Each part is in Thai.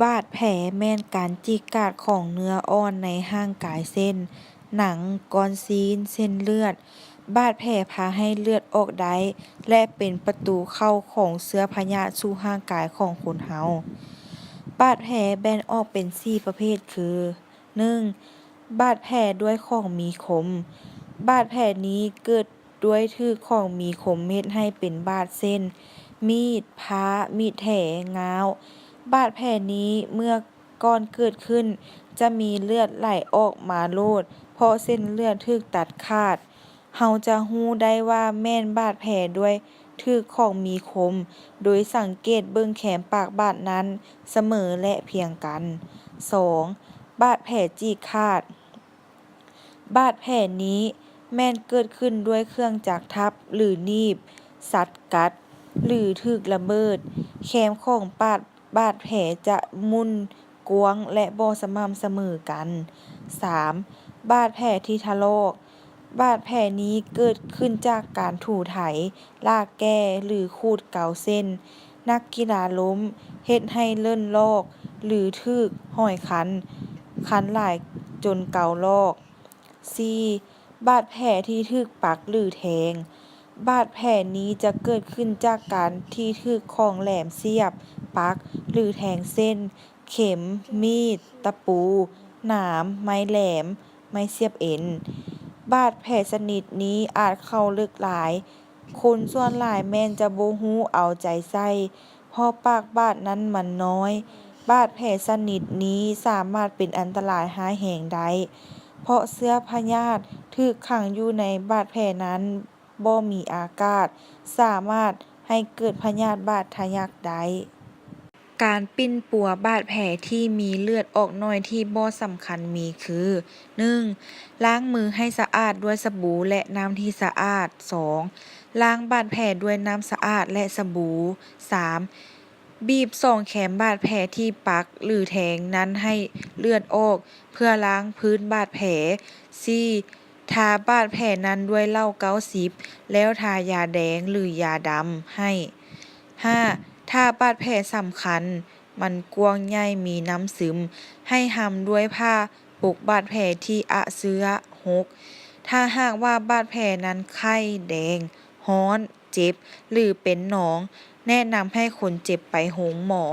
บาดแผลแม่นการฉีกขาดของเนื้ออ่อนในร่างกายเช่น หนัง ก้อนซีน เส้นเลือด บาดแผลพาให้เลือดออกได้และเป็นประตูเข้าของเชื้อพยาธิสู่ร่างกายของคนเรา บาดแผลแบ่งออกเป็น 4 ประเภทคือ 1. บาดแผลด้วยของมีคม บาดแผลนี้เกิดด้วยถูกของมีคมเฮ็ดให้เป็นบาดเช่น มีด ผ้า มีดแถ ง้าว บาดแผลนี้เมื่อก่อนเกิดขึ้นจะมีเลือดไหลออกมาโลดเพราะเส้นเลือดถูกตัดขาด เราจะรู้ได้ว่าแม่นบาดแผลด้วยถูกของมีคม โดยสังเกตเบิ่งแขนปากบาดนั้นเสมอและเพียงกัน 2. บาดแผลฉีกขาด บาดแผลนี้แม่นเกิดขึ้นด้วยเครื่องจักรทับหรือนีบ สัตว์กัด หรือถูกระเบิด แขนของบาดแผลจะหมุนกว้างและบ่สม่ำเสมอกัน 3. บาดแผลที่ถลอก บาดแผลนี้เกิดขึ้นจากการถูไถ ลากแก้หรือขูดเกาเส้น นักกีฬาล้มเฮ็ดให้เลิ่นลอก หรือถูกห้อยคันหลายจนเกาลอก 4. บาดแผลที่ถูกปักหรือแทง บาดแผลนี้จะเกิดขึ้นจากการที่ถูกของแหลมเสียบ ปัก หรือแทงเช่น เข็ม มีด ตะปู หนาม ไม้แหลม ไม้เสียบเอ็น บาดแผลชนิดนี้อาจเข้าลึกหลาย คนส่วนหลายแม้นจะบ่รู้เอาใจใส่เพราะปากบาดนั้นมันน้อย บาดแผลชนิดนี้สามารถเป็นอันตรายร้ายแรงได้ เพราะเชื้อพยาธิถูกขังอยู่ในบาดแผลนั้นบ่มีอากาศ สามารถให้เกิดพยาธิบาดทะยักได้ การปิ้นปัวบาดแผลที่มีเลือดออกน้อยที่บ่สำคัญมีคือ 1. ล้างมือให้สะอาดด้วยสบู่และน้ำที่สะอาด 2. ล้างบาดแผลด้วยน้ำสะอาดและสบู่ 3. บีบส่องแขนบาดแผลที่ปักหรือแทงนั้นให้เลือดออกเพื่อล้างพื้นบาดแผล 4. ทาบาดแผลนั้นด้วยเหล้า90แล้วทายาแดงหรือยาดำให้ 5. ถ้าบาดแผลสำคัญมันกว้างใหญ่มีน้ำซึมให้ห่ำด้วยผ้าปกบาดแผลที่อะเชื้อ 6. ถ้าหากว่าบาดแผลนั้นไข้แดง ร้อน เจ็บ หรือเป็นหนอง แนะนำให้คนเจ็บไปโรงหมอ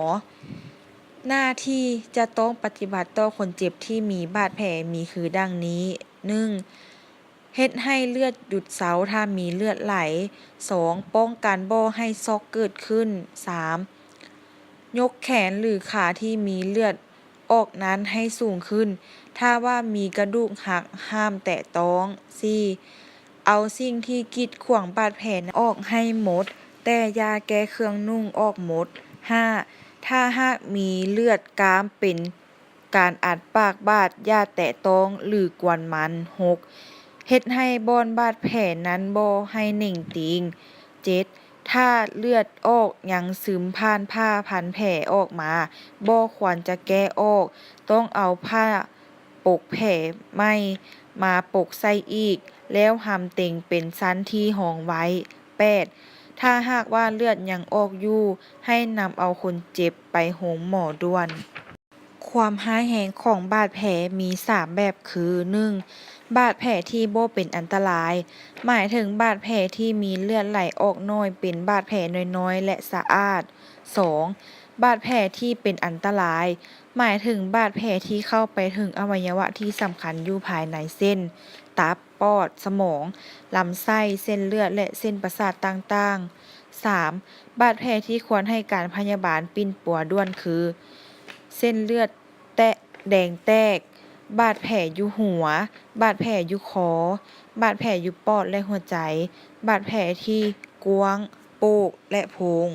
หน้าที่จะต้องปฏิบัติต่อคนเจ็บที่มีบาดแผลมีคือดังนี้ 1. เฮ็ดให้เลือดหยุดเซาถ้ามีเลือดไหล 2. ป้องกันบ่ให้ช็อกเกิดขึ้น 3. ยกแขนหรือขาที่มีเลือดออกนั้นให้สูงขึ้น ถ้าว่ามีกระดูกหักห้ามแตะต้อง 4. เอาสิ่งที่กีดขวางบาดแผลออกให้หมด แต่อย่าแกะเครื่องนุ่งออกหมด 5. ถ้าหากมีเลือดกามเป็นการอัดปากบาดอย่าแตะต้องหรือกวนมัน 6. เฮ็ดให้บ่อนบาดแผลนั้นบ่ให้เน่งติง 7. ถ้าเลือดออกยังซึมผ่านผ้าพันแผลออกมาบ่ควรจะแกะออก ต้องเอาผ้าปกแผลใหม่มาปกใส่อีก แล้วห่ำเต็งเป็นชั้นที่รองไว้ 8. ถ้าหากว่าเลือดยังออกอยู่ให้นำเอาคนเจ็บไปโรงหมอด่วน ความร้ายแรงของบาดแผลมี 3 แบบคือ 1. บาดแผลที่บ่เป็นอันตราย หมายถึงบาดแผลที่มีเลือดไหลออกน้อยเป็นบาดแผลน้อยๆและสะอาด 2. บาดแผลที่เป็นอันตราย หมายถึงบาดแผลที่เข้าไปถึงอวัยวะที่สำคัญอยู่ภายในเช่น ตับ ปอด สมอง ลำไส้ เส้นเลือดและเส้นประสาทต่างๆ 3. บาดแผลที่ควรให้การพยาบาลปิ้นปัวด่วนคือ เส้นเลือดแดงแตก บาดแผลอยู่หัว บาดแผลอยู่คอ บาดแผลอยู่ปอดและหัวใจ บาดแผลที่กว้าง โปก และโพรง